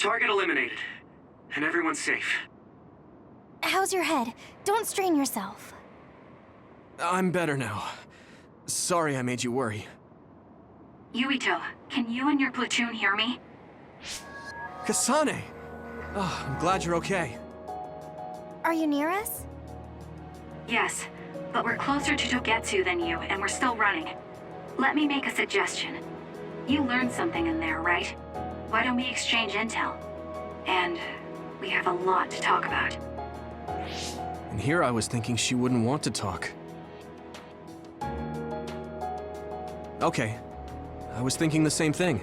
Target eliminated. And everyone's safe. How's your head? Don't strain yourself. I'm better now. Sorry I made you worry. Yuito, can you and your platoon hear me? Kasane! Oh, I'm glad you're okay. Are you near us? Yes, but we're closer to Togetsu than you, and we're still running. Let me make a suggestion. You learned something in there, right? Why don't we exchange intel? And we have a lot to talk about. And here I was thinking she wouldn't want to talk. Okay. I was thinking the same thing.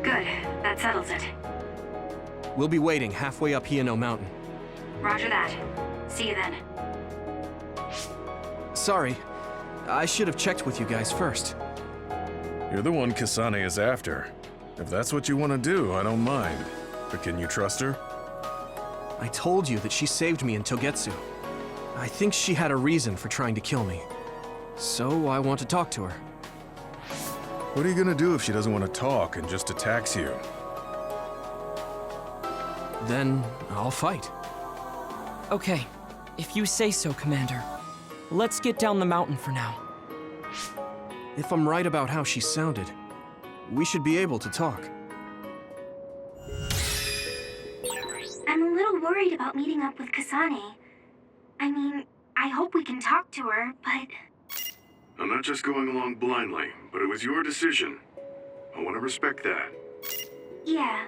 Good, that settles it. We'll be waiting halfway up Hieno Mountain. Roger that. See you then. Sorry. I should have checked with you guys first. You're the one Kasane is after. If that's what you want to do, I don't mind. But can you trust her? I told you that she saved me in Togetsu. I think she had a reason for trying to kill me. So I want to talk to her. What are you gonna do if she doesn't want to talk and just attacks you? Then I'll fight. Okay, if you say so, Commander. Let's get down the mountain for now. If I'm right about how she sounded, we should be able to talk. I'm a little worried about meeting up with Kasane. I mean, I hope we can talk to her, but... I'm not just going along blindly, but it was your decision. I want to respect that. Yeah.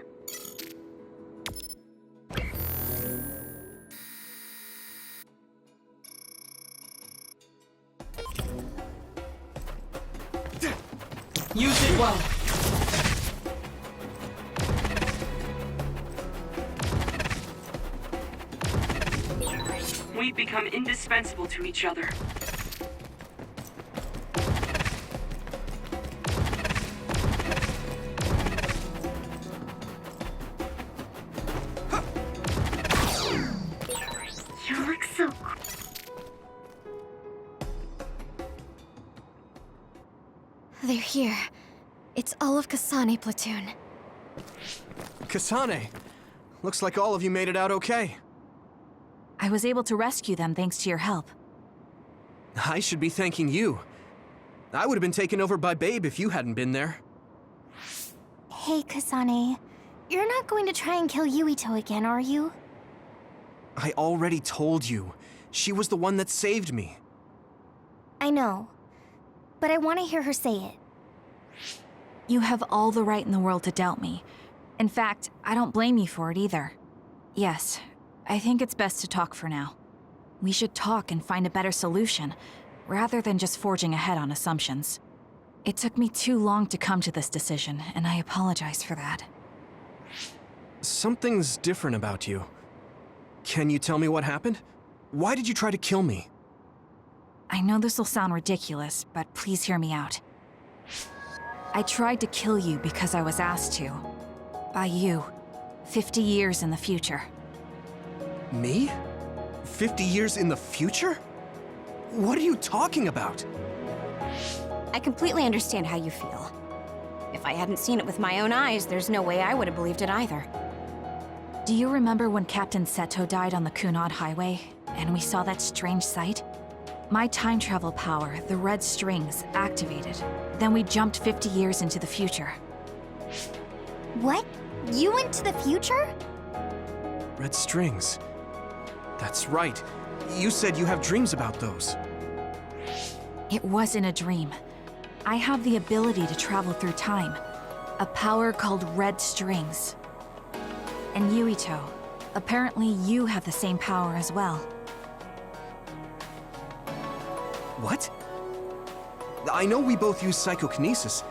Use it well. We've become indispensable to each other. You look so... They're here. It's all of Kasane platoon. Kasane! Looks like all of you made it out okay. I was able to rescue them thanks to your help. I should be thanking you. I would have been taken over by Babe if you hadn't been there. Hey, Kasane. You're not going to try and kill Yuito again, are you? I already told you. She was the one that saved me. I know. But I want to hear her say it. You have all the right in the world to doubt me. In fact, I don't blame you for it either. Yes, I think it's best to talk for now. We should talk and find a better solution, rather than just forging ahead on assumptions. It took me too long to come to this decision, and I apologize for that. Something's different about you. Can you tell me what happened? Why did you try to kill me? I know this will sound ridiculous, but please hear me out. I tried to kill you because I was asked to. By you. 50 years in the future. Me? 50 years in the future? What are you talking about? I completely understand how you feel. If I hadn't seen it with my own eyes, there's no way I would have believed it either. Do you remember when Captain Seto died on the Kunad Highway, and we saw that strange sight? My time travel power, the red strings, activated. Then we jumped 50 years into the future. What? You went to the future? Red strings. That's right. You said you have dreams about those. It wasn't a dream. I have the ability to travel through time. A power called red strings. And Yuito, apparently you have the same power as well. What? I know we both use psychokinesis,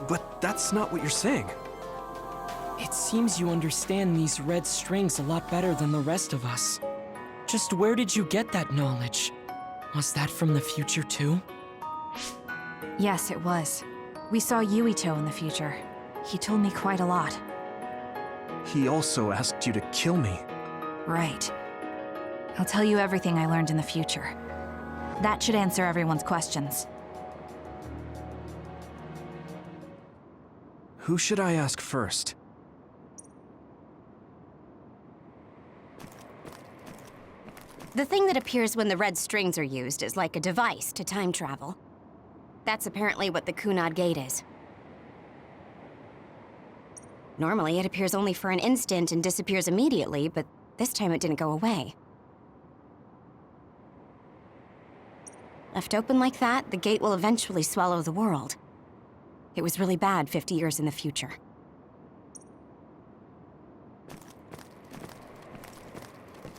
but that's not what you're saying. It seems you understand these red strings a lot better than the rest of us. Just where did you get that knowledge? Was that from the future too? Yes, it was. We saw Yuito in the future. He told me quite a lot. He also asked you to kill me. Right. I'll tell you everything I learned in the future. That should answer everyone's questions. Who should I ask first? The thing that appears when the red strings are used is like a device to time travel. That's apparently what the Kunad Gate is. Normally, it appears only for an instant and disappears immediately, but this time it didn't go away. Left open like that, the gate will eventually swallow the world. It was really bad 50 years in the future.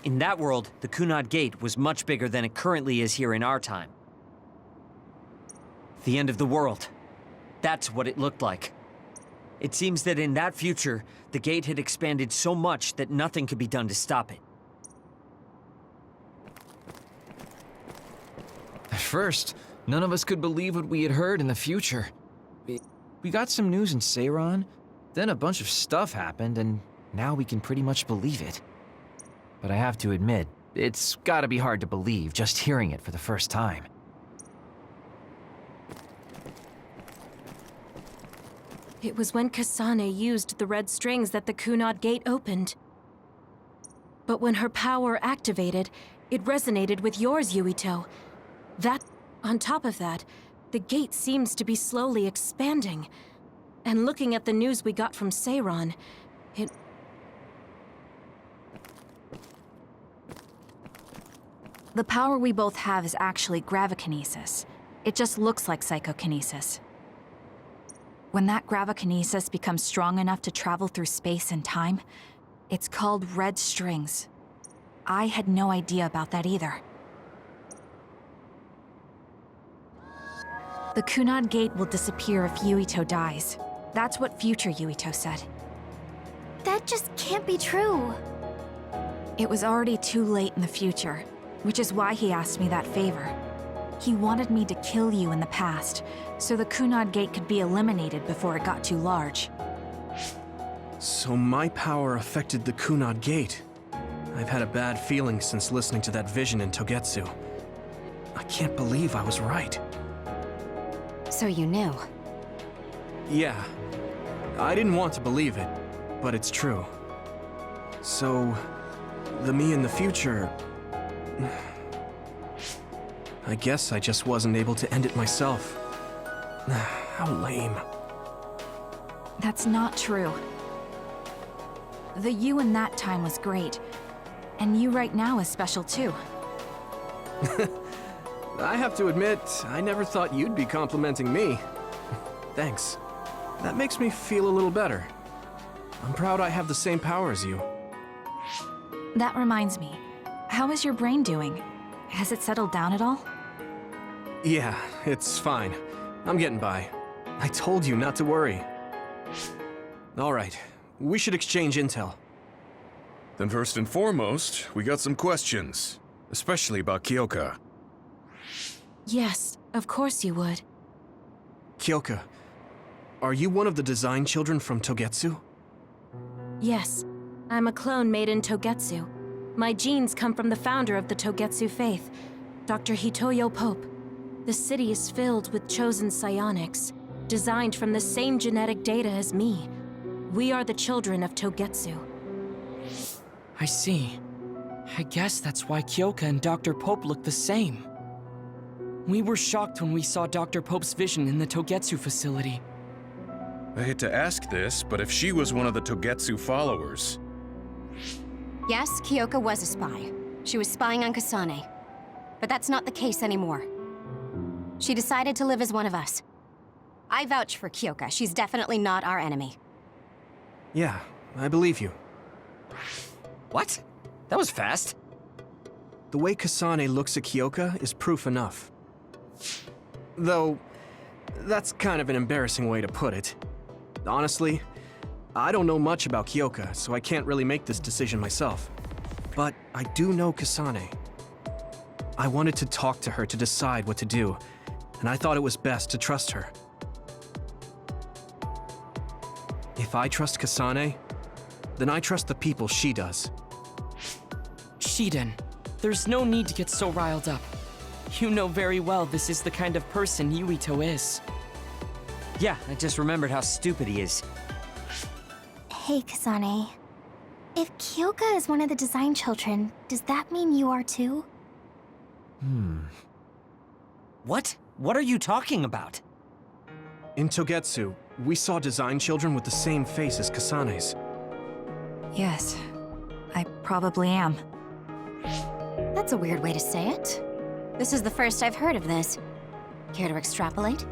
In that world, the Kunad Gate was much bigger than it currently is here in our time. The end of the world. That's what it looked like. It seems that in that future, the gate had expanded so much that nothing could be done to stop it. At first, none of us could believe what we had heard in the future. We got some news in Seiran, then a bunch of stuff happened, and now we can pretty much believe it. But I have to admit, it's gotta be hard to believe just hearing it for the first time. It was when Kasane used the red strings that the Kunad Gate opened. But when her power activated, it resonated with yours, Yuito. On top of that, the gate seems to be slowly expanding. And looking at the news we got from Seiran, The power we both have is actually gravikinesis. It just looks like psychokinesis. When that gravikinesis becomes strong enough to travel through space and time, it's called red strings. I had no idea about that either. The Kunad Gate will disappear if Yuito dies. That's what future Yuito said. That just can't be true. It was already too late in the future, which is why he asked me that favor. He wanted me to kill you in the past, so the Kunad Gate could be eliminated before it got too large. So my power affected the Kunad Gate. I've had a bad feeling since listening to that vision in Togetsu. I can't believe I was right. So you knew. Yeah. I didn't want to believe it, but it's true. So, the me in the future... I guess I just wasn't able to end it myself. How lame. That's not true. The you in that time was great, and you right now is special too. I have to admit, I never thought you'd be complimenting me. Thanks. That makes me feel a little better. I'm proud I have the same power as you. That reminds me, how is your brain doing? Has it settled down at all? Yeah, it's fine. I'm getting by. I told you not to worry. All right, we should exchange intel. Then first and foremost, we got some questions, especially about Kyoka. yes, of course you would. Kyoka, are you one of the design children from Togetsu? Yes, I'm a clone made in Togetsu. My genes come from the founder of the Togetsu faith, Dr. Hitoyo Pope. The city is filled with chosen psionics, designed from the same genetic data as me. We are the children of Togetsu. I see. I guess that's why Kyoka and Dr. Pope look the same. We were shocked when we saw Dr. Pope's vision in the Togetsu facility. I hate to ask this, but if she was one of the Togetsu followers... Yes, Kyoka was a spy. She was spying on Kasane. But that's not the case anymore. She decided to live as one of us. I vouch for Kyoka. She's definitely not our enemy. Yeah, I believe you. What? That was fast. The way Kasane looks at Kyoka is proof enough. Though, that's kind of an embarrassing way to put it. Honestly, I don't know much about Kyoka, so I can't really make this decision myself. But I do know Kasane. I wanted to talk to her to decide what to do, and I thought it was best to trust her. If I trust Kasane, then I trust the people she does. Shiden, there's no need to get so riled up. You know very well this is the kind of person Yuito is. Yeah, I just remembered how stupid he is. Hey, Kasane. If Kyoka is one of the design children, does that mean you are too? What? What are you talking about? In Togetsu, we saw design children with the same face as Kasane's. Yes, I probably am. That's a weird way to say it. This is the first I've heard of this. Care to extrapolate?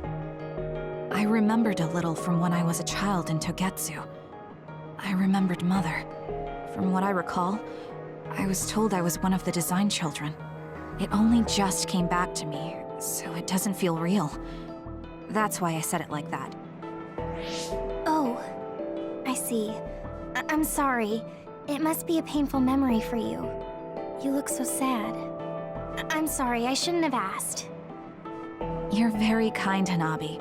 I remembered a little from when I was a child in Togetsu. I remembered Mother. From what I recall, I was told I was one of the design children. It only just came back to me, so it doesn't feel real. That's why I said it like that. Oh, I see. I'm sorry. It must be a painful memory for you. You look so sad. I'm sorry, I shouldn't have asked. You're very kind, Hanabi.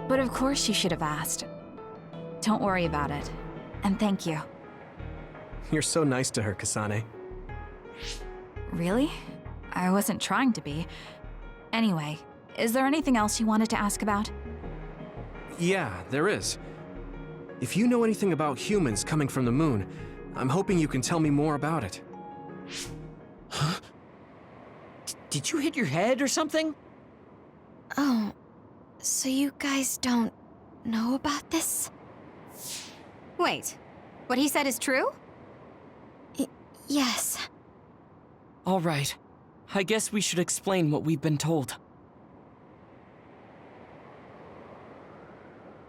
But of course you should have asked. Don't worry about it. And thank you. You're so nice to her, Kasane. Really? I wasn't trying to be. Anyway, is there anything else you wanted to ask about? Yeah, there is. If you know anything about humans coming from the moon, I'm hoping you can tell me more about it. Huh? Did you hit your head or something? Oh, so you guys don't know about this? Wait, what he said is true? Yes. All right. I guess we should explain what we've been told.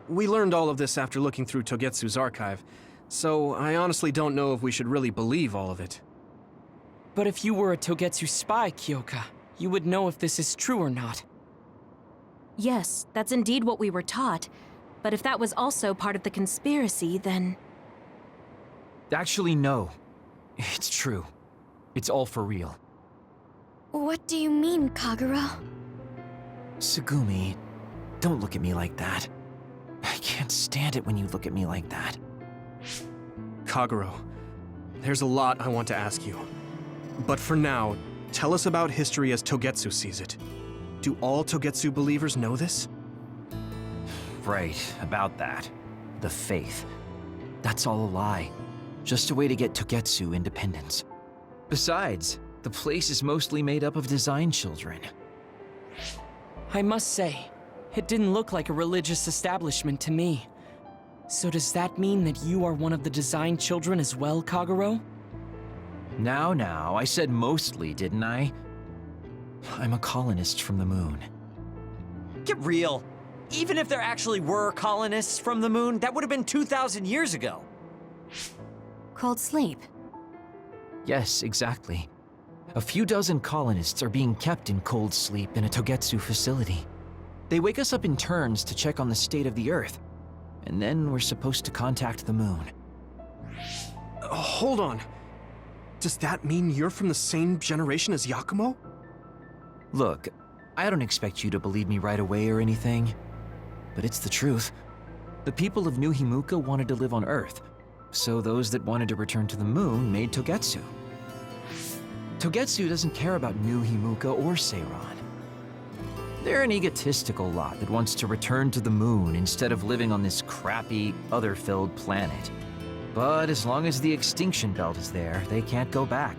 We learned all of this after looking through Togetsu's archive, so I honestly don't know if we should really believe all of it. But if you were a Togetsu spy, Kyoka, you would know if this is true or not. Yes, that's indeed what we were taught. But if that was also part of the conspiracy, then... Actually, no. It's true. It's all for real. What do you mean, Kagura? Tsugumi, don't look at me like that. I can't stand it when you look at me like that. Kaguro, there's a lot I want to ask you. But for now, tell us about history as Togetsu sees it. Do all Togetsu believers know this? Right, about that. The faith. That's all a lie. Just a way to get Togetsu independence. Besides, the place is mostly made up of design children. I must say, it didn't look like a religious establishment to me. So does that mean that you are one of the design children as well, Kaguro? Now, I said mostly, didn't I? I'm a colonist from the moon. Get real. Even if there actually were colonists from the moon, that would have been 2,000 years ago. Cold sleep. Yes, exactly. A few dozen colonists are being kept in cold sleep in a Togetsu facility. They wake us up in turns to check on the state of the Earth, and then we're supposed to contact the moon. Hold on. Does that mean you're from the same generation as Yakumo? Look, I don't expect you to believe me right away or anything, but it's the truth. The people of New Himuka wanted to live on Earth, so those that wanted to return to the moon made Togetsu. Togetsu doesn't care about New Himuka or Seiran. They're an egotistical lot that wants to return to the moon instead of living on this crappy, other-filled planet. But as long as the extinction belt is there, they can't go back.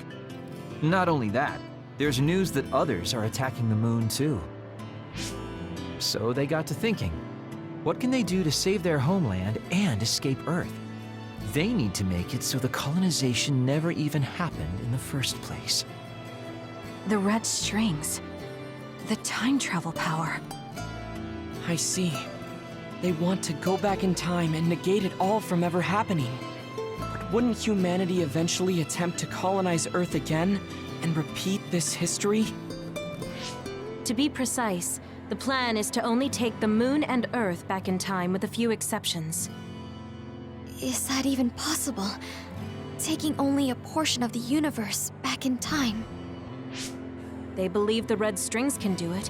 Not only that, there's news that others are attacking the moon too. So they got to thinking, what can they do to save their homeland and escape Earth? They need to make it so the colonization never even happened in the first place. The red strings. The time travel power. I see. They want to go back in time and negate it all from ever happening. But wouldn't humanity eventually attempt to colonize Earth again and repeat this history? To be precise, the plan is to only take the moon and Earth back in time with a few exceptions. Is that even possible? Taking only a portion of the universe back in time? They believe the red strings can do it.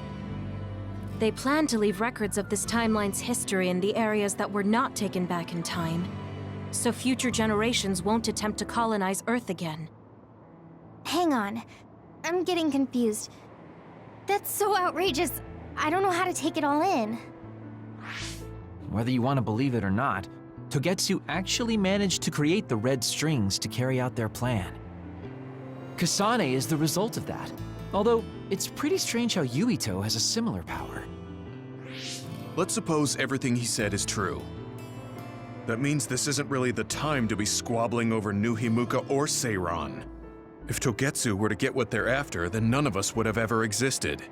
They plan to leave records of this timeline's history in the areas that were not taken back in time, so future generations won't attempt to colonize Earth again. Hang on. I'm getting confused. That's so outrageous. I don't know how to take it all in. Whether you want to believe it or not, Togetsu actually managed to create the red strings to carry out their plan. Kasane is the result of that, although it's pretty strange how Yuito has a similar power. Let's suppose everything he said is true. That means this isn't really the time to be squabbling over New Himuka or Seiran. If Togetsu were to get what they're after, then none of us would have ever existed.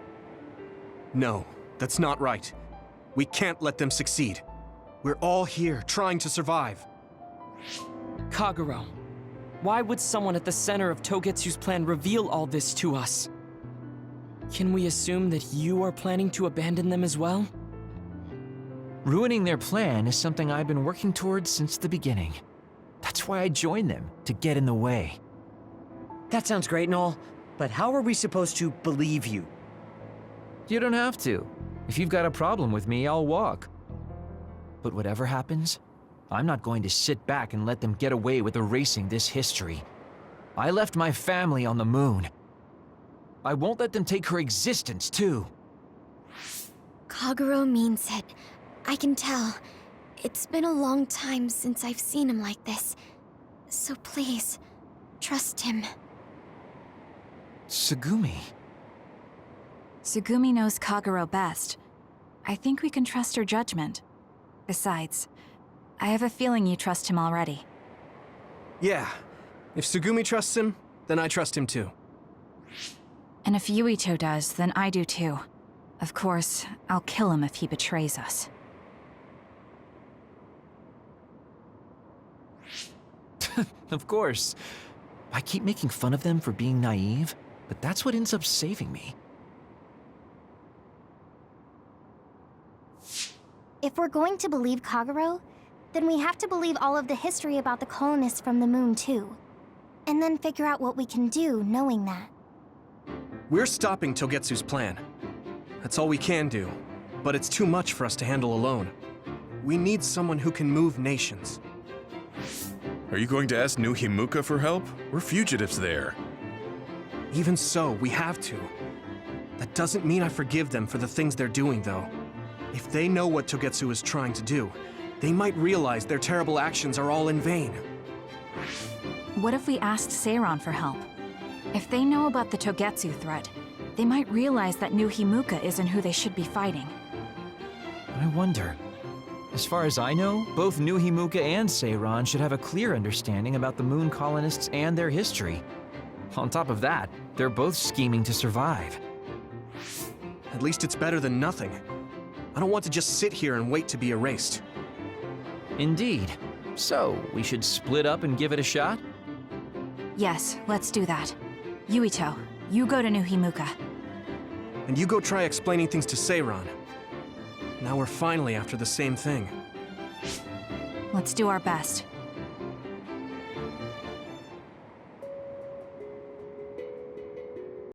No, that's not right. We can't let them succeed. We're all here trying to survive. Kagero, why would someone at the center of Togetsu's plan reveal all this to us? Can we assume that you are planning to abandon them as well? Ruining their plan is something I've been working towards since the beginning. That's why I joined them, to get in the way. That sounds great and all, but how are we supposed to believe you? You don't have to. If you've got a problem with me, I'll walk. But whatever happens, I'm not going to sit back and let them get away with erasing this history. I left my family on the moon. I won't let them take her existence, too. Kagero means it. I can tell. It's been a long time since I've seen him like this. So please, trust him. Tsugumi. Tsugumi knows Kagero best. I think we can trust her judgment. Besides, I have a feeling you trust him already. Yeah, if Tsugumi trusts him, then I trust him too. And if Yuito does, then I do too. Of course, I'll kill him if he betrays us. Of course. I keep making fun of them for being naive, but that's what ends up saving me. If we're going to believe Kagero, then we have to believe all of the history about the colonists from the moon too. And then figure out what we can do knowing that. We're stopping Togetsu's plan. That's all we can do, but it's too much for us to handle alone. We need someone who can move nations. Are you going to ask New Himuka for help? We're fugitives there. Even so, we have to. That doesn't mean I forgive them for the things they're doing, though. If they know what Togetsu is trying to do, they might realize their terrible actions are all in vain. What if we asked Seiran for help? If they know about the Togetsu threat, they might realize that New Himuka isn't who they should be fighting. I wonder. As far as I know, both New Himuka and Seiran should have a clear understanding about the moon colonists and their history. On top of that, they're both scheming to survive. At least it's better than nothing. I don't want to just sit here and wait to be erased. Indeed. So, we should split up and give it a shot? Yes, let's do that. Yuito, you go to New Himuka. And you go try explaining things to Seiran. Now we're finally after the same thing. Let's do our best.